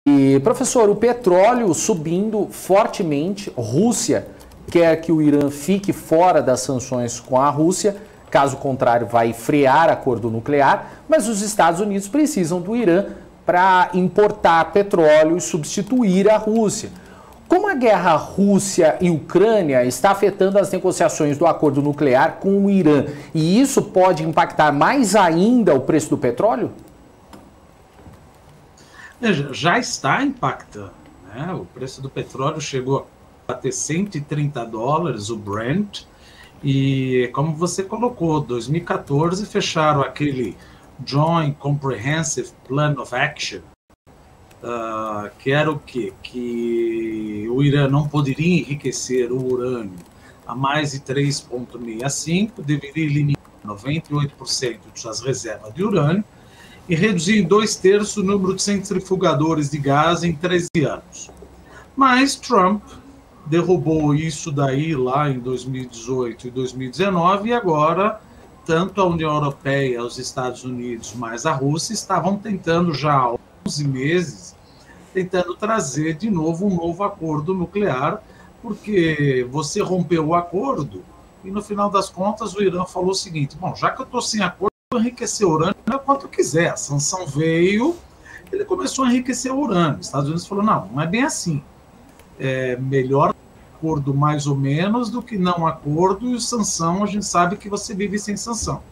E, professor, o petróleo subindo fortemente, Rússia quer que o Irã fique fora das sanções com a Rússia, caso contrário vai frear acordo nuclear, mas os Estados Unidos precisam do Irã para importar petróleo e substituir a Rússia. Como a guerra Rússia e Ucrânia está afetando as negociações do acordo nuclear com o Irã, e isso pode impactar mais ainda o preço do petróleo? Veja, já está impactando, né? O preço do petróleo chegou a ter $130, o Brent, e como você colocou, 2014 fecharam aquele Joint Comprehensive Plan of Action, que era o quê? Que o Irã não poderia enriquecer o urânio a mais de 3,65, deveria eliminar 98% de suas reservas de urânio, e reduzir em 2/3 o número de centrifugadores de gás em 13 anos. Mas Trump derrubou isso daí lá em 2018 e 2019, e agora tanto a União Europeia, os Estados Unidos, mais a Rússia, estavam tentando já há 11 meses, tentando trazer de novo um novo acordo nuclear, porque você rompeu o acordo e no final das contas o Irã falou o seguinte: bom, já que eu estou sem acordo, enriquecer urânio quanto quiser. A sanção veio, ele começou a enriquecer o urânio. Os Estados Unidos falou: não é bem assim. É melhor acordo mais ou menos do que não acordo, e sanção, a gente sabe que você vive sem sanção.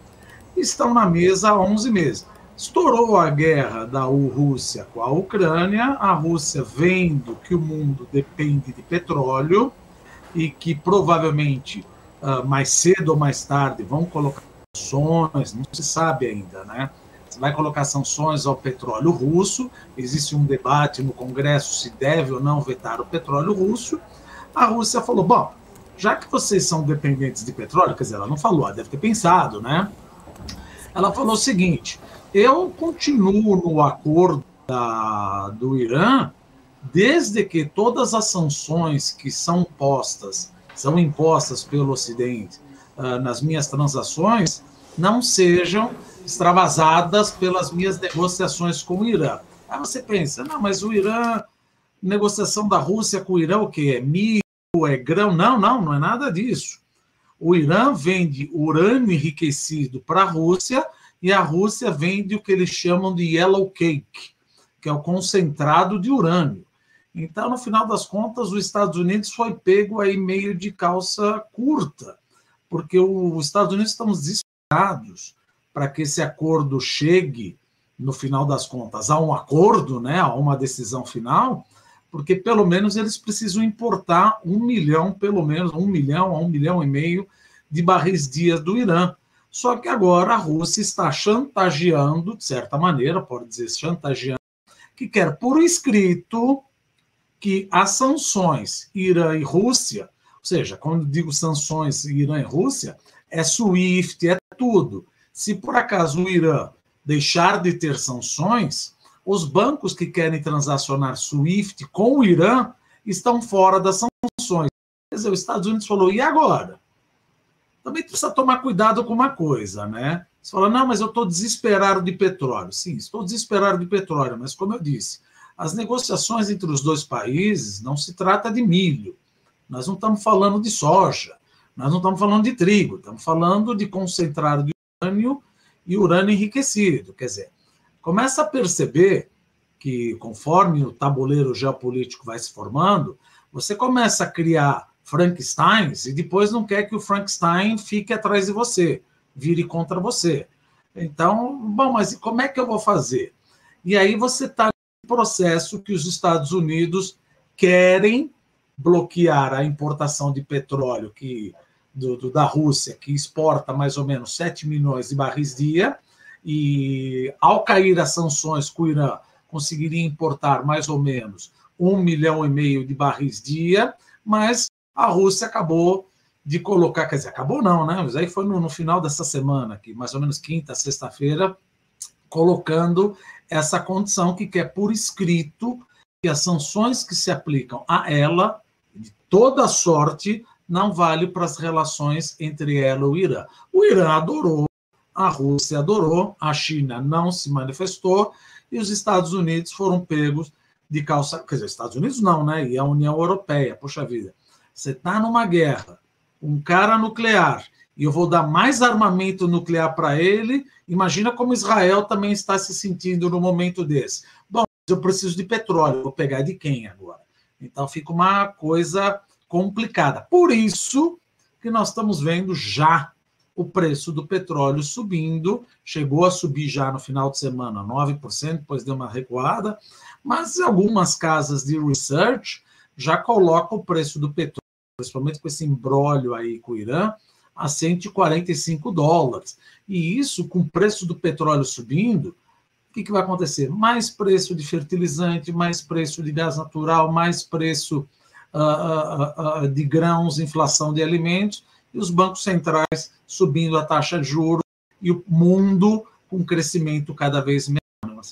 Estão na mesa há 11 meses. Estourou a guerra da Rússia com a Ucrânia, a Rússia vendo que o mundo depende de petróleo e que provavelmente mais cedo ou mais tarde vão colocar sanções, não se sabe ainda, né? Você vai colocar sanções ao petróleo russo, existe um debate no Congresso se deve ou não vetar o petróleo russo. A Rússia falou: bom, já que vocês são dependentes de petróleo, quer dizer, ela não falou, ela deve ter pensado, né? Ela falou o seguinte: eu continuo no acordo do Irã, desde que todas as sanções que são impostas pelo Ocidente nas minhas transações não sejam extravasadas pelas minhas negociações com o Irã. Aí você pensa: não, mas o Irã, negociação da Rússia com o Irã, o quê? É milho, é grão? Não é nada disso. O Irã vende urânio enriquecido para a Rússia e a Rússia vende o que eles chamam de yellow cake, que é o concentrado de urânio. Então, no final das contas, os Estados Unidos foi pego aí meio de calça curta, porque os Estados Unidos estão desesperados para que esse acordo chegue, no final das contas, a um acordo, né, a uma decisão final, porque pelo menos eles precisam importar 1 milhão, pelo menos 1 milhão a 1,5 milhão de barris dia do Irã. Só que agora a Rússia está chantageando, de certa maneira, pode dizer chantageando, que quer por escrito que as sanções Irã e Rússia, ou seja, quando digo sanções Irã e Rússia, é SWIFT, é tudo. Se por acaso o Irã deixar de ter sanções, os bancos que querem transacionar SWIFT com o Irã estão fora das sanções. Quer dizer, os Estados Unidos falou: e agora? Também precisa tomar cuidado com uma coisa, né? Você fala: não, mas eu estou desesperado de petróleo. Sim, estou desesperado de petróleo, mas como eu disse, as negociações entre os dois países não se trata de milho. Nós não estamos falando de soja, nós não estamos falando de trigo, estamos falando de concentrado de urânio e urânio enriquecido. Quer dizer, começa a perceber que, conforme o tabuleiro geopolítico vai se formando, você começa a criar Frankensteins e depois não quer que o Frankenstein fique atrás de você, vire contra você. Então, bom, mas como é que eu vou fazer? E aí você está no processo que os Estados Unidos querem bloquear a importação de petróleo da Rússia, que exporta mais ou menos 7 milhões de barris dia, e ao cair as sanções com o Irã, conseguiria importar mais ou menos 1,5 milhão de barris dia, mas a Rússia acabou de colocar, quer dizer, acabou não, né? Mas aí foi no final dessa semana, aqui, mais ou menos quinta, sexta-feira, colocando essa condição que quer por escrito que as sanções que se aplicam a ela, de toda sorte, não vale para as relações entre ela e o Irã. O Irã adorou, a Rússia adorou, a China não se manifestou, e os Estados Unidos foram pegos de calça... Quer dizer, Estados Unidos não, né? E a União Europeia, poxa vida. Você está numa guerra, um cara nuclear, e eu vou dar mais armamento nuclear para ele, imagina como Israel também está se sentindo no momento desse. Bom, eu preciso de petróleo, vou pegar de quem agora? Então fica uma coisa complicada. Por isso que nós estamos vendo já o preço do petróleo subindo, chegou a subir já no final de semana 9%, depois deu uma recuada, mas algumas casas de research já colocam o preço do petróleo, principalmente com esse imbróglio aí com o Irã, a $145. E isso, com o preço do petróleo subindo, o que vai acontecer? Mais preço de fertilizante, mais preço de gás natural, mais preço de grãos, inflação de alimentos, e os bancos centrais subindo a taxa de juros, e o mundo com crescimento cada vez menor.